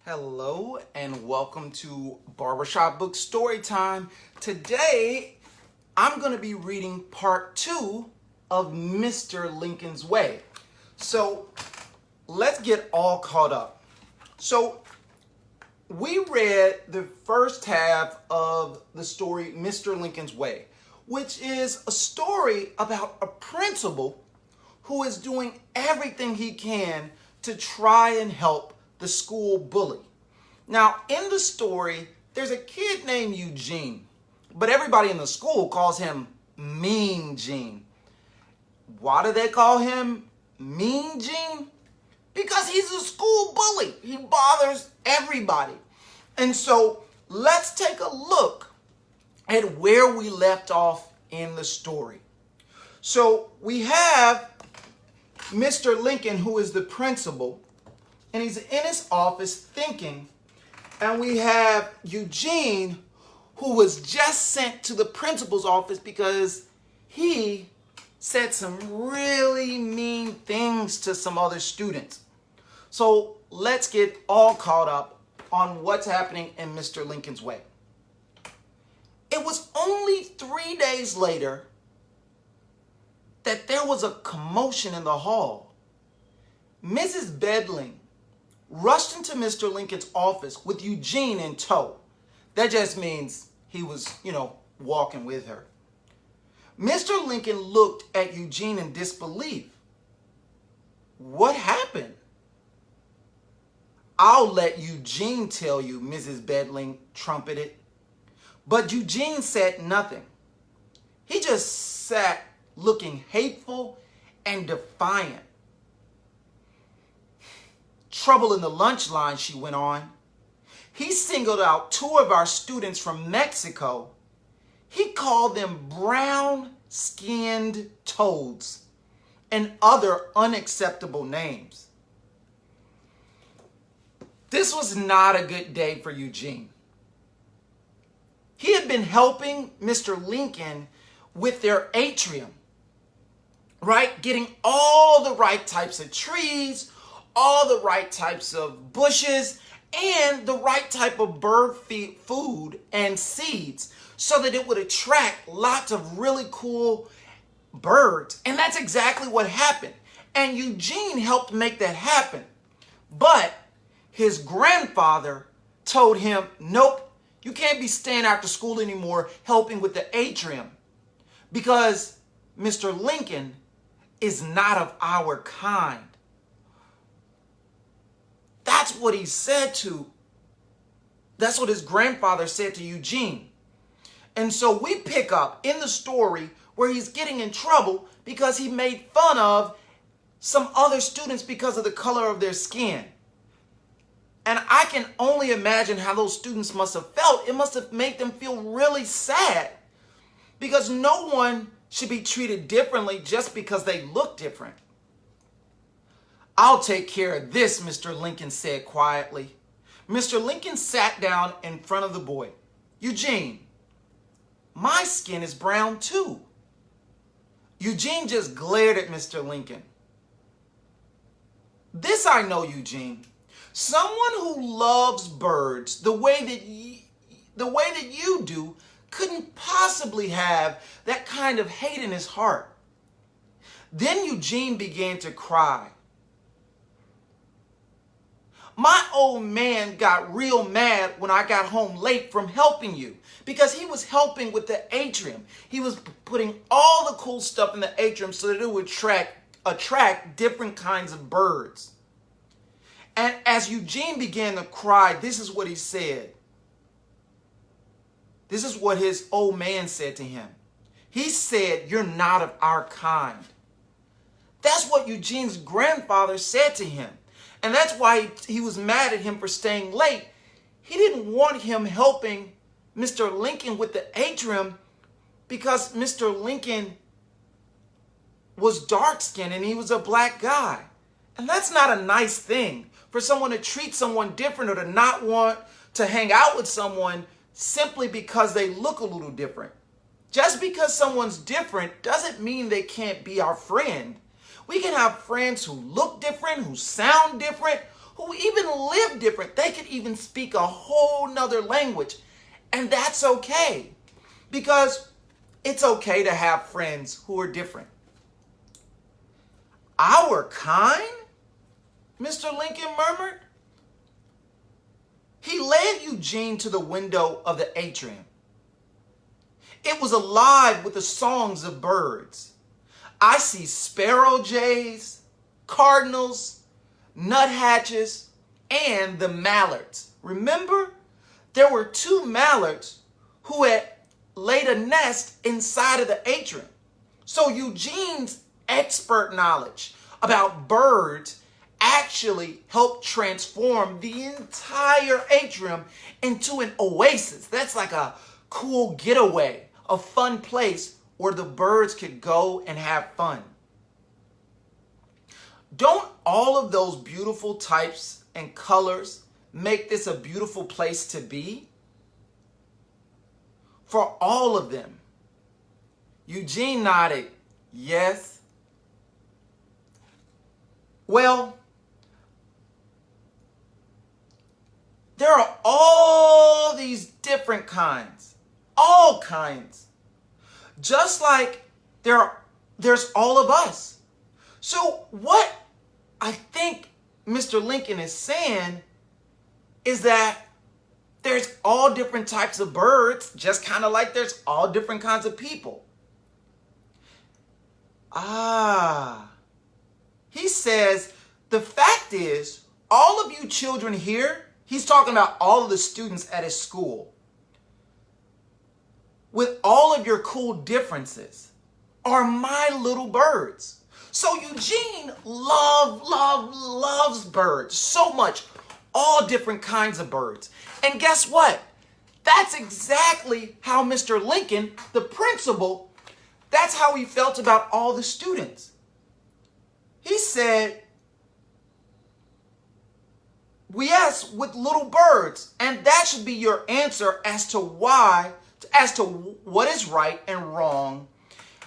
Hello and welcome to Barbershop Books Story Time. Today, I'm going to be reading part 2 of Mr. Lincoln's Way. So, let's get all caught up. So, we read the first half of the story Mr. Lincoln's Way, which is a story about a principal who is doing everything he can to try and help the school bully. Now, in the story, there's a kid named Eugene, but everybody in the school calls him Mean Gene. Why do they call him Mean Gene? Because he's a school bully. He bothers everybody. And so let's take a look at where we left off in the story. So we have Mr. Lincoln, who is the principal, and he's in his office thinking, and we have Eugene, who was just sent to the principal's office because he said some really mean things to some other students. So let's get all caught up on what's happening in Mr. Lincoln's Way. It was only 3 days later that there was a commotion in the hall. Mrs. Bedling rushed into Mr. Lincoln's office with Eugene in tow. That just means he was, walking with her. Mr. Lincoln looked at Eugene in disbelief. What happened? I'll let Eugene tell you, Mrs. Bedling trumpeted. But Eugene said nothing. He just sat looking hateful and defiant. Trouble in the lunch line, she went on. He singled out 2 of our students from Mexico. He called them brown-skinned toads and other unacceptable names. This was not a good day for Eugene. He had been helping Mr. Lincoln with their atrium, right? Getting all the right types of trees, all the right types of bushes, and the right type of bird food and seeds so that it would attract lots of really cool birds. And that's exactly what happened. And Eugene helped make that happen. But his grandfather told him, nope, you can't be staying after school anymore helping with the atrium because Mr. Lincoln is not of our kind. That's what he said to, that's what his grandfather said to Eugene. And so we pick up in the story where he's getting in trouble because he made fun of some other students because of the color of their skin. And I can only imagine how those students must have felt. It must have made them feel really sad because no one should be treated differently just because they look different. I'll take care of this, Mr. Lincoln said quietly. Mr. Lincoln sat down in front of the boy. Eugene, my skin is brown too. Eugene just glared at Mr. Lincoln. This I know, Eugene. Someone who loves birds the way that you do couldn't possibly have that kind of hate in his heart. Then Eugene began to cry. My old man got real mad when I got home late from helping you because he was helping with the atrium. He was putting all the cool stuff in the atrium so that it would attract different kinds of birds. And as Eugene began to cry, this is what he said. This is what his old man said to him. He said, "You're not of our kind." That's what Eugene's grandfather said to him. And that's why he was mad at him for staying late. He didn't want him helping Mr. Lincoln with the atrium because Mr. Lincoln was dark-skinned and he was a black guy. And that's not a nice thing for someone to treat someone different or to not want to hang out with someone simply because they look a little different. Just because someone's different doesn't mean they can't be our friend. We can have friends who look different, who sound different, who even live different. They could even speak a whole nother language. And that's okay. Because it's okay to have friends who are different. Our kind? Mr. Lincoln murmured. He led Eugene to the window of the atrium. It was alive with the songs of birds. I see sparrow jays, cardinals, nuthatches, and the mallards. Remember, there were 2 mallards who had laid a nest inside of the atrium. So Eugene's expert knowledge about birds actually helped transform the entire atrium into an oasis. That's like a cool getaway, a fun place where the birds could go and have fun. Don't all of those beautiful types and colors make this a beautiful place to be? For all of them. Eugene nodded, yes. Well, there are all these different kinds, all kinds. Just like there's all of us. So what I think Mr. Lincoln is saying is that there's all different types of birds, just kind of like there's all different kinds of people. He says, the fact is, all of you children here, he's talking about all of the students at his school, with all of your cool differences, are my little birds. So Eugene loves birds so much, all different kinds of birds. And guess what? That's exactly how Mr. Lincoln, the principal, that's how he felt about all the students. He said, yes, with little birds. And that should be your answer as to what is right and wrong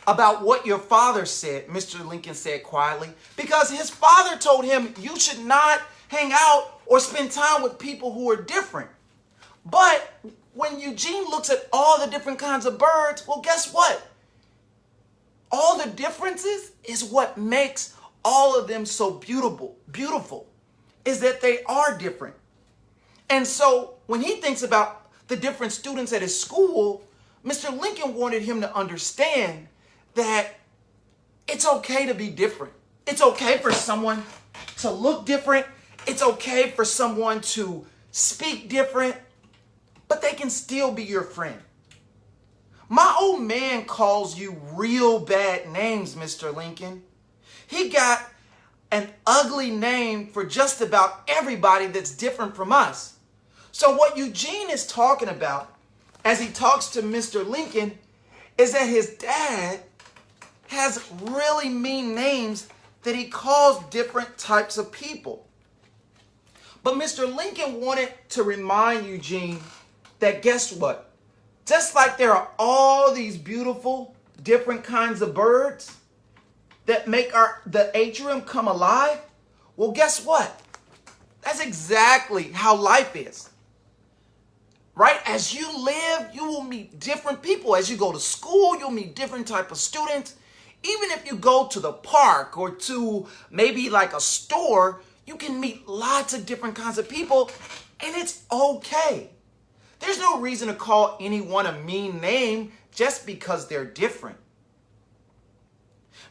about what your father said, Mr. Lincoln said quietly, because his father told him you should not hang out or spend time with people who are different. But when Eugene looks at all the different kinds of birds, well, guess what? All the differences is what makes all of them so beautiful, is that they are different. And so when he thinks about the different students at his school, Mr. Lincoln wanted him to understand that it's okay to be different. It's okay for someone to look different. It's okay for someone to speak different, but they can still be your friend. My old man calls you real bad names, Mr. Lincoln. He got an ugly name for just about everybody that's different from us. So what Eugene is talking about as he talks to Mr. Lincoln is that his dad has really mean names that he calls different types of people. But Mr. Lincoln wanted to remind Eugene that guess what? Just like there are all these beautiful different kinds of birds that make the atrium come alive, well, guess what? That's exactly how life is. Right? As you live, you will meet different people. As you go to school, you'll meet different type of students. Even if you go to the park or to maybe like a store, you can meet lots of different kinds of people, and it's okay. There's no reason to call anyone a mean name just because they're different.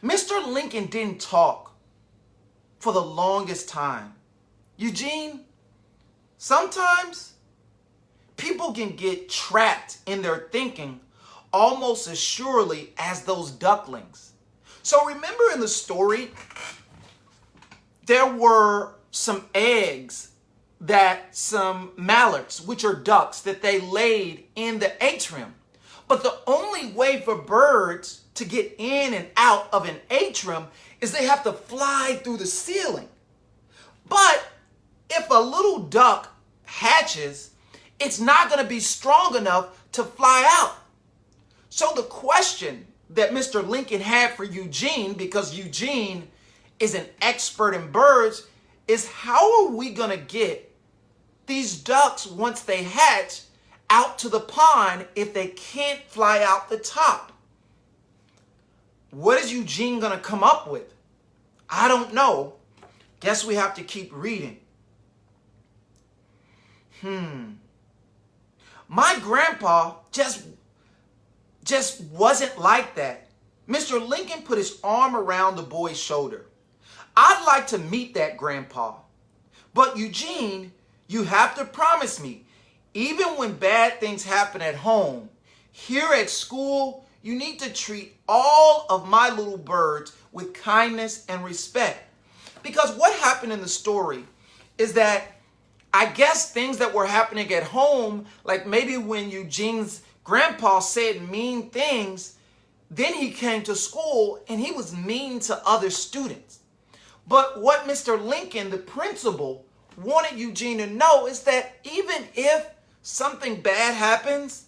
Mr. Lincoln didn't talk for the longest time. Eugene, sometimes people can get trapped in their thinking almost as surely as those ducklings. So remember in the story, there were some eggs that some mallards, which are ducks, that they laid in the atrium. But the only way for birds to get in and out of an atrium is they have to fly through the ceiling. But if a little duck hatches, it's not going to be strong enough to fly out. So the question that Mr. Lincoln had for Eugene, because Eugene is an expert in birds, is how are we going to get these ducks, once they hatch, out to the pond if they can't fly out the top? What is Eugene going to come up with? I don't know. Guess we have to keep reading. My grandpa just wasn't like that. Mr. Lincoln put his arm around the boy's shoulder. I'd like to meet that grandpa. But Eugene, you have to promise me, even when bad things happen at home, here at school, you need to treat all of my little birds with kindness and respect. Because what happened in the story is that I guess things that were happening at home, like maybe when Eugene's grandpa said mean things, then he came to school and he was mean to other students. But what Mr. Lincoln, the principal, wanted Eugene to know is that even if something bad happens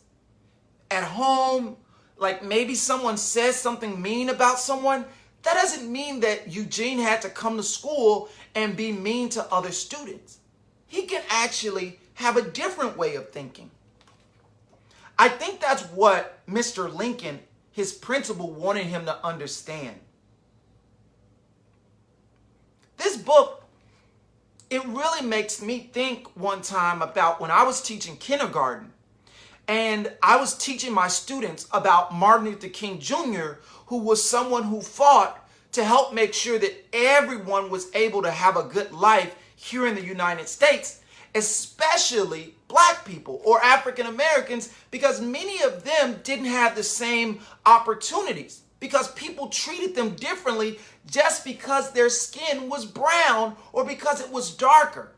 at home, like maybe someone says something mean about someone, that doesn't mean that Eugene had to come to school and be mean to other students. He can actually have a different way of thinking. I think that's what Mr. Lincoln, his principal, wanted him to understand. This book, it really makes me think one time about when I was teaching kindergarten and I was teaching my students about Martin Luther King Jr., who was someone who fought to help make sure that everyone was able to have a good life here in the United States, especially Black people or African Americans, because many of them didn't have the same opportunities because people treated them differently just because their skin was brown or because it was darker.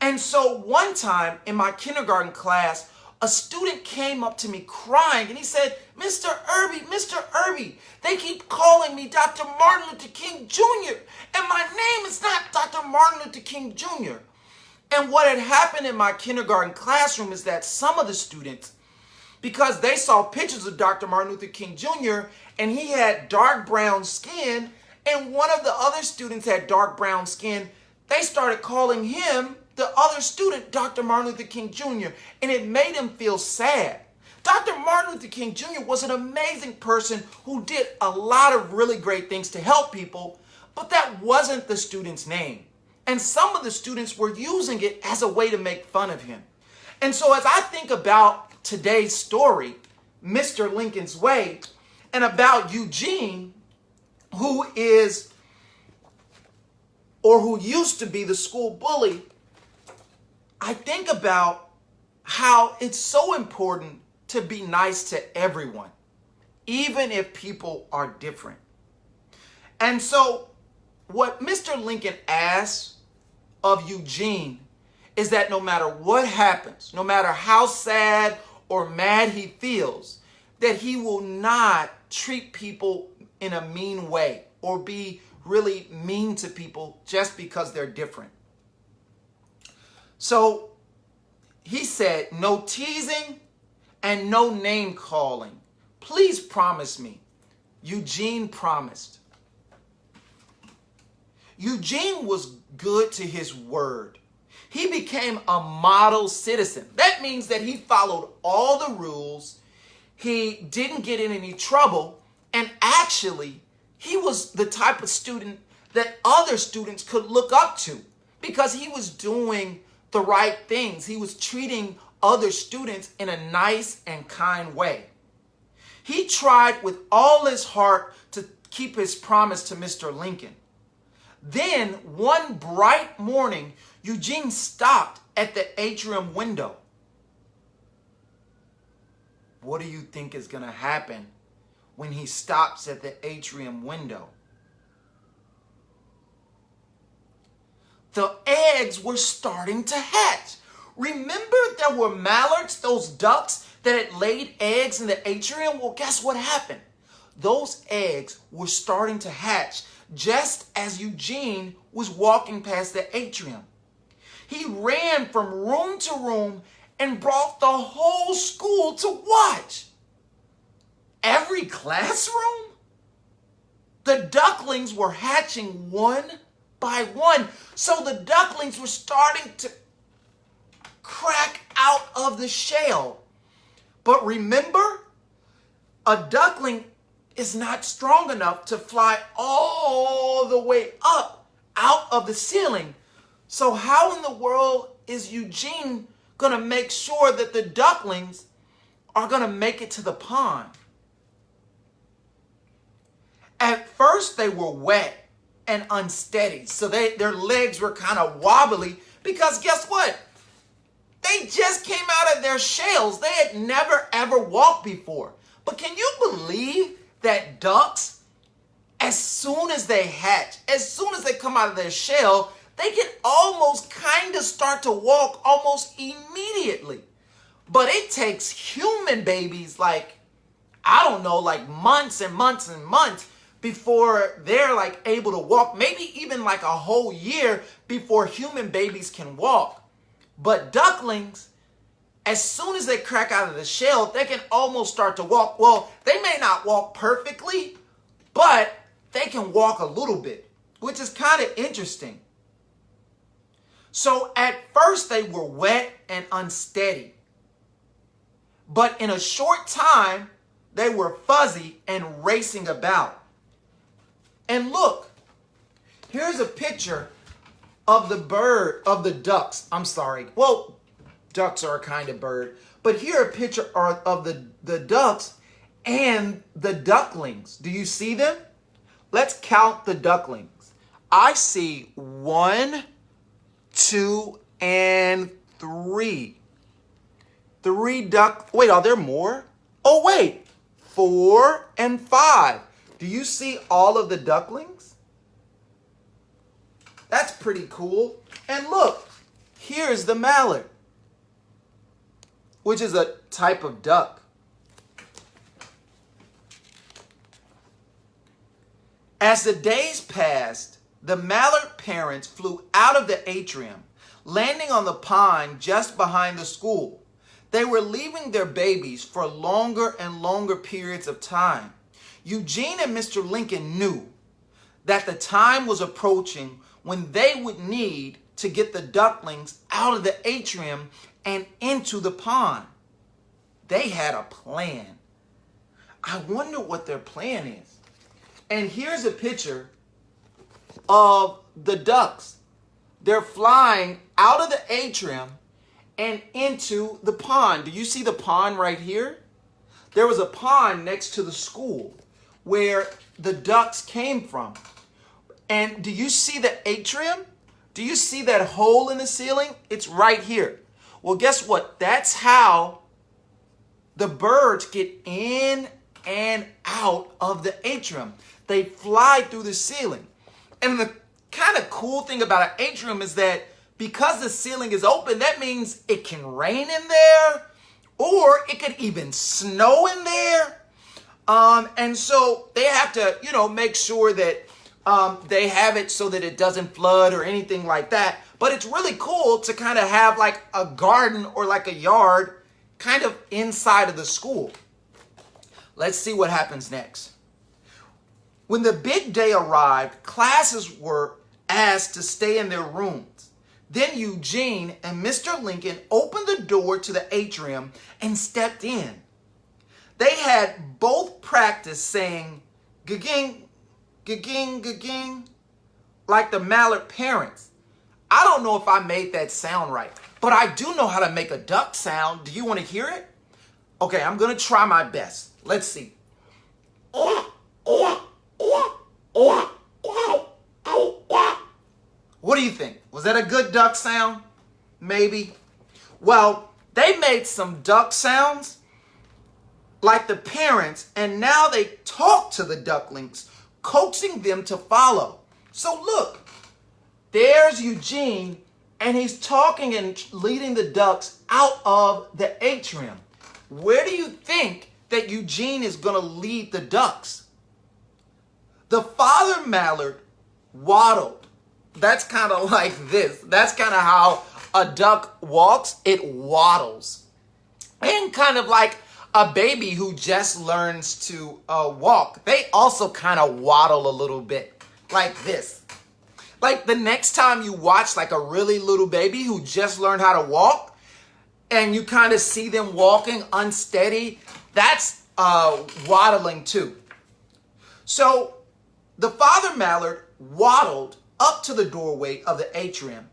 And so one time in my kindergarten class, a student came up to me crying and he said, Mr. Irby, they keep calling me Dr. Martin Luther King Jr. and my name is not Dr. Martin Luther King Jr. And what had happened in my kindergarten classroom is that some of the students, because they saw pictures of Dr. Martin Luther King Jr. and he had dark brown skin, and one of the other students had dark brown skin, they started calling him, the other student, Dr. Martin Luther King Jr., and it made him feel sad. Dr. Martin Luther King Jr. was an amazing person who did a lot of really great things to help people, but that wasn't the student's name. And some of the students were using it as a way to make fun of him. And so as I think about today's story, Mr. Lincoln's Way, and about Eugene, who is, or who used to be the school bully, I think about how it's so important to be nice to everyone, even if people are different. And so what Mr. Lincoln asks of Eugene is that no matter what happens, no matter how sad or mad he feels, that he will not treat people in a mean way or be really mean to people just because they're different. So he said, no teasing and no name calling. Please promise me. Eugene promised. Eugene was good to his word. He became a model citizen. That means that he followed all the rules. He didn't get in any trouble. And actually, he was the type of student that other students could look up to because he was doing the right things. He was treating other students in a nice and kind way. He tried with all his heart to keep his promise to Mr. Lincoln. Then one bright morning, Eugene stopped at the atrium window. What do you think is going to happen when he stops at the atrium window? The eggs were starting to hatch. Remember there were mallards, those ducks that had laid eggs in the atrium? Well, guess what happened? Those eggs were starting to hatch just as Eugene was walking past the atrium. He ran from room to room and brought the whole school to watch. Every classroom? The ducklings were hatching one by one. So the ducklings were starting to crack out of the shell. But remember, a duckling is not strong enough to fly all the way up out of the ceiling. So how in the world is Eugene going to make sure that the ducklings are going to make it to the pond? At first, they were wet and unsteady. So their legs were kind of wobbly because guess what? They just came out of their shells. They had never, ever walked before. But can you believe that ducks, as soon as they hatch, as soon as they come out of their shell, they can almost kind of start to walk almost immediately. But it takes human babies like months and months and months before they're like able to walk. Maybe even like a whole year before human babies can walk. But ducklings, as soon as they crack out of the shell, they can almost start to walk. Well, they may not walk perfectly, but they can walk a little bit, which is kind of interesting. So at first they were wet and unsteady. But in a short time, they were fuzzy and racing about. And look, here's a picture of the ducks. I'm sorry. Well, ducks are a kind of bird. But here a picture of the ducks and the ducklings. Do you see them? Let's count the ducklings. I see 1, 2, and 3. 3 wait, are there more? Oh, wait. 4 and 5. Do you see all of the ducklings? That's pretty cool. And look, here's the mallard, which is a type of duck. As the days passed, the mallard parents flew out of the atrium, landing on the pond just behind the school. They were leaving their babies for longer and longer periods of time. Eugene and Mr. Lincoln knew that the time was approaching when they would need to get the ducklings out of the atrium and into the pond. They had a plan. I wonder what their plan is. And here's a picture of the ducks. They're flying out of the atrium and into the pond. Do you see the pond right here? There was a pond next to the school where the ducks came from. And do you see the atrium? Do you see that hole in the ceiling? It's right here. Well, guess what? That's how the birds get in and out of the atrium. They fly through the ceiling. And the kind of cool thing about an atrium is that because the ceiling is open, that means it can rain in there, or it could even snow in there. And so they have to, make sure that they have it so that it doesn't flood or anything like that. But it's really cool to kind of have like a garden or like a yard kind of inside of the school. Let's see what happens next. When the big day arrived, classes were asked to stay in their rooms. Then Eugene and Mr. Lincoln opened the door to the atrium and stepped in. They had both practiced saying, "Ga-ging, ga-ging, ga-ging," like the mallard parents. I don't know if I made that sound right, but I do know how to make a duck sound. Do you want to hear it? Okay, I'm going to try my best. Let's see. What do you think? Was that a good duck sound? Maybe. Well, they made some duck sounds like the parents, and now they talk to the ducklings, coaxing them to follow. So look, there's Eugene, and he's talking and leading the ducks out of the atrium. Where do you think that Eugene is going to lead the ducks? The father mallard waddled. That's kind of like this. That's kind of how a duck walks. It waddles. And kind of like a baby who just learns to walk. They also kind of waddle a little bit like this. Like the next time you watch like a really little baby who just learned how to walk and you kind of see them walking unsteady, that's waddling too. So the father mallard waddled up to the doorway of the atrium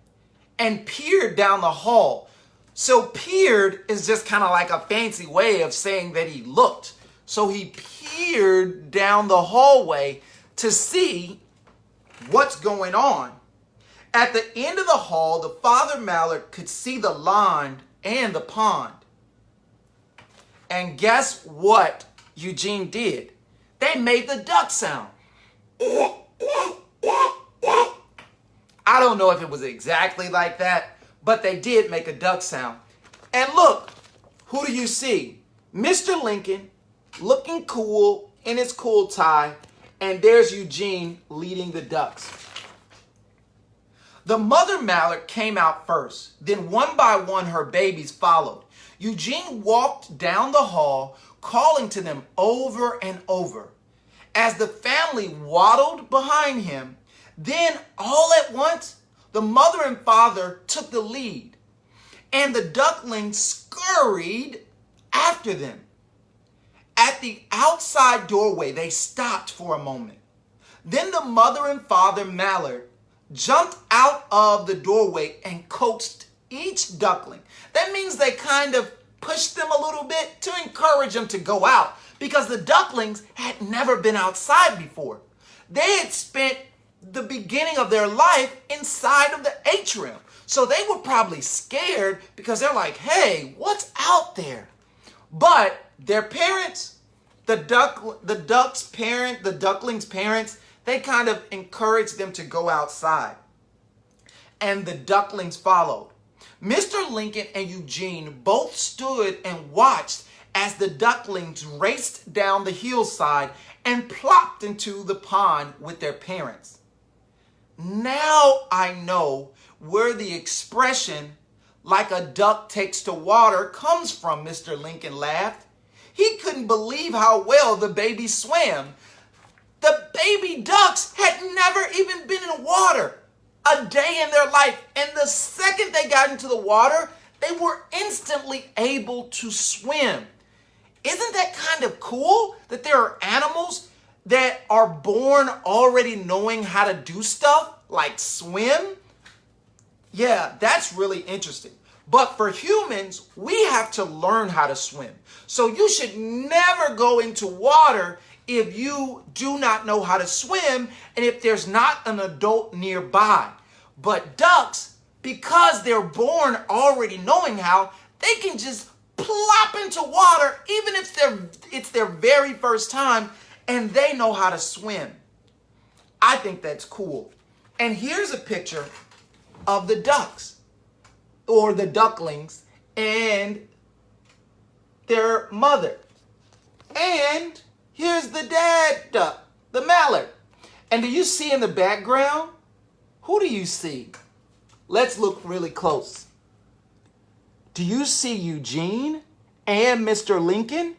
and peered down the hall. So peered is just kind of like a fancy way of saying that he looked. So he peered down the hallway to see what's going on. At the end of the hall, the father mallard could see the lawn and the pond. And guess what Eugene did? They made the duck sound. I don't know if it was exactly like that, but they did make a duck sound. And look, who do you see? Mr. Lincoln looking cool in his cool tie, and there's Eugene leading the ducks. The mother mallard came out first, then one by one her babies followed. Eugene walked down the hall, calling to them over and over. As the family waddled behind him, then all at once, the mother and father took the lead, and the ducklings scurried after them. At the outside doorway, they stopped for a moment. Then the mother and father mallard jumped out of the doorway and coaxed each duckling. That means they kind of pushed them a little bit to encourage them to go out, because the ducklings had never been outside before. They had spent the beginning of their life inside of the atrium. So they were probably scared because they're like, hey, what's out there? But their parents, the ducklings' parents, they kind of encouraged them to go outside. And the ducklings followed. Mr. Lincoln and Eugene both stood and watched as the ducklings raced down the hillside and plopped into the pond with their parents. Now I know where the expression, like a duck takes to water, comes from, Mr. Lincoln laughed. He couldn't believe how well the babies swam. The baby ducks had never even been in water a day in their life. And the second they got into the water, they were instantly able to swim. Isn't that kind of cool that there are animals that are born already knowing how to do stuff like swim? Yeah, that's really interesting. But for humans, we have to learn how to swim. So you should never go into water if you do not know how to swim and if there's not an adult nearby. But ducks, because they're born already knowing how, they can just plop into water even if it's their very first time and they know how to swim. I think that's cool. And here's a picture of the ducks, or the ducklings, and their mother. And here's the dad duck, the mallard. And do you see in the background? Who do you see? Let's look really close. Do you see Eugene and Mr. Lincoln?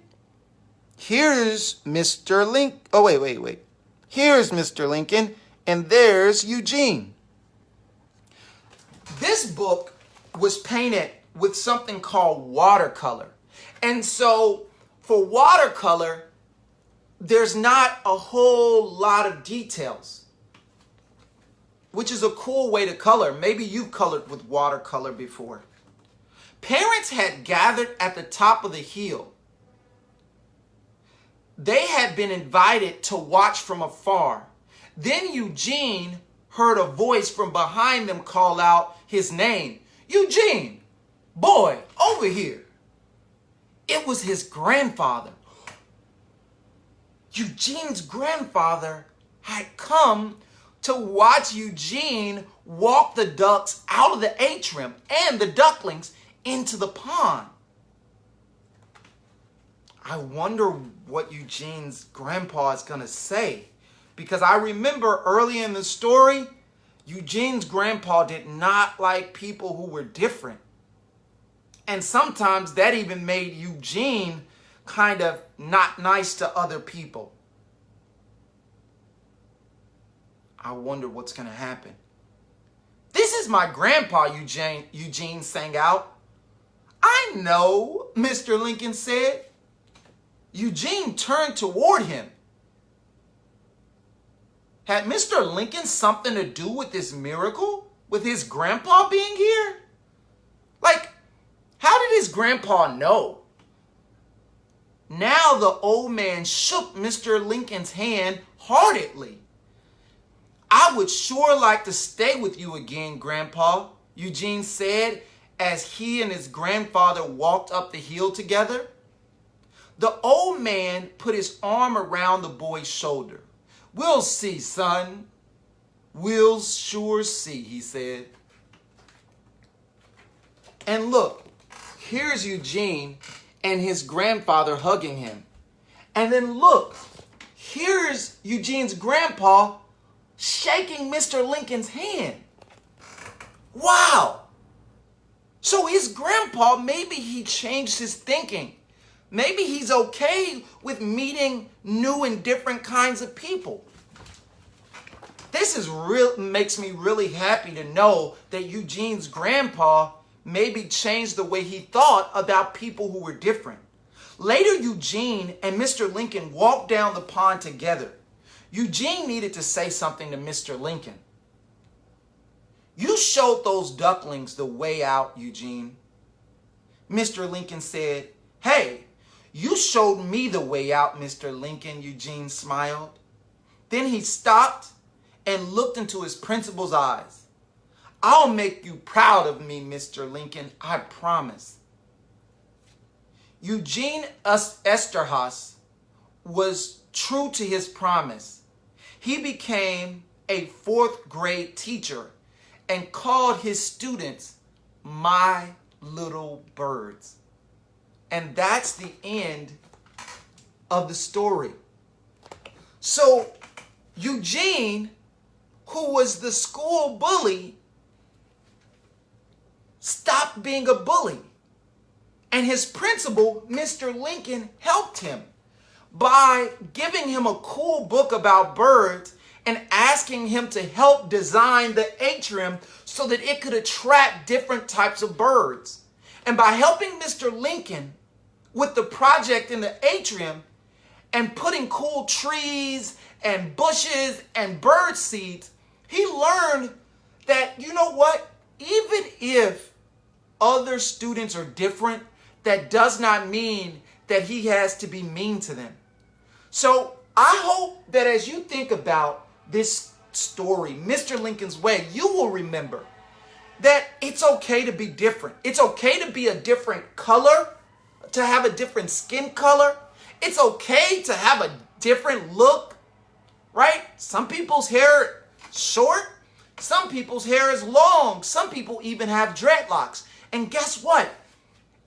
Here's Mr. Lincoln. Oh, wait. Here's Mr. Lincoln, and there's Eugene. This book was painted with something called watercolor. And so for watercolor, there's not a whole lot of details, which is a cool way to color. Maybe you've colored with watercolor before. Parents had gathered at the top of the hill. They had been invited to watch from afar. Then Eugene heard a voice from behind them call out his name. Eugene, boy, over here. It was his grandfather. Eugene's grandfather had come to watch Eugene walk the ducks out of the atrium and the ducklings into the pond. I wonder what Eugene's grandpa is going to say, because I remember early in the story, Eugene's grandpa did not like people who were different. And sometimes that even made Eugene kind of not nice to other people. I wonder what's going to happen. "This is my grandpa," Eugene sang out. "I know," Mr. Lincoln said. Eugene turned toward him. Had Mr. Lincoln something to do with this miracle? With his grandpa being here? Like, how did his grandpa know? Now the old man shook Mr. Lincoln's hand heartily. "I would sure like to stay with you again, Grandpa," Eugene said as he and his grandfather walked up the hill together. The old man put his arm around the boy's shoulder. "We'll see, son. We'll sure see," he said. And look, here's Eugene and his grandfather hugging him. And then look, here's Eugene's grandpa shaking Mr. Lincoln's hand. Wow. So his grandpa, maybe he changed his thinking. Maybe he's okay with meeting new and different kinds of people. This makes me really happy to know that Eugene's grandpa maybe changed the way he thought about people who were different. Later, Eugene and Mr. Lincoln walked down the pond together. Eugene needed to say something to Mr. Lincoln. "You showed those ducklings the way out, Eugene." Mr. Lincoln said, "Hey, you showed me the way out, Mr. Lincoln," Eugene smiled. Then he stopped and looked into his principal's eyes. "I'll make you proud of me, Mr. Lincoln, I promise." Eugene Esterhaus was true to his promise. He became a fourth grade teacher and called his students "my little birds." And that's the end of the story. So Eugene, who was the school bully, stopped being a bully. And his principal, Mr. Lincoln, helped him by giving him a cool book about birds and asking him to help design the atrium so that it could attract different types of birds. And by helping Mr. Lincoln with the project in the atrium and putting cool trees and bushes and bird seeds, he learned that, you know what? Even if other students are different, that does not mean that he has to be mean to them. So I hope that as you think about this story, Mr. Lincoln's Way, you will remember that it's okay to be different. It's okay to be a different color, to have a different skin color. It's okay to have a different look, right? Some people's hair is short. Some people's hair is long. Some people even have dreadlocks. And guess what?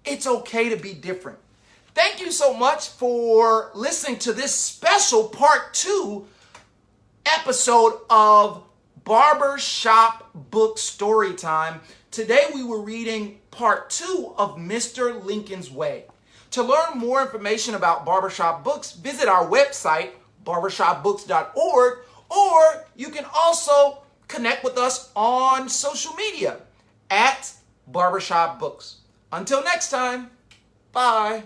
It's okay to be different. Thank you so much for listening to this special part 2 episode of Barbershop Books Story Time. Today we were reading part 2 of Mr. Lincoln's Way. To learn more information about Barbershop Books, visit our website, barbershopbooks.org, or you can also connect with us on social media at Barbershop Books. Until next time, bye.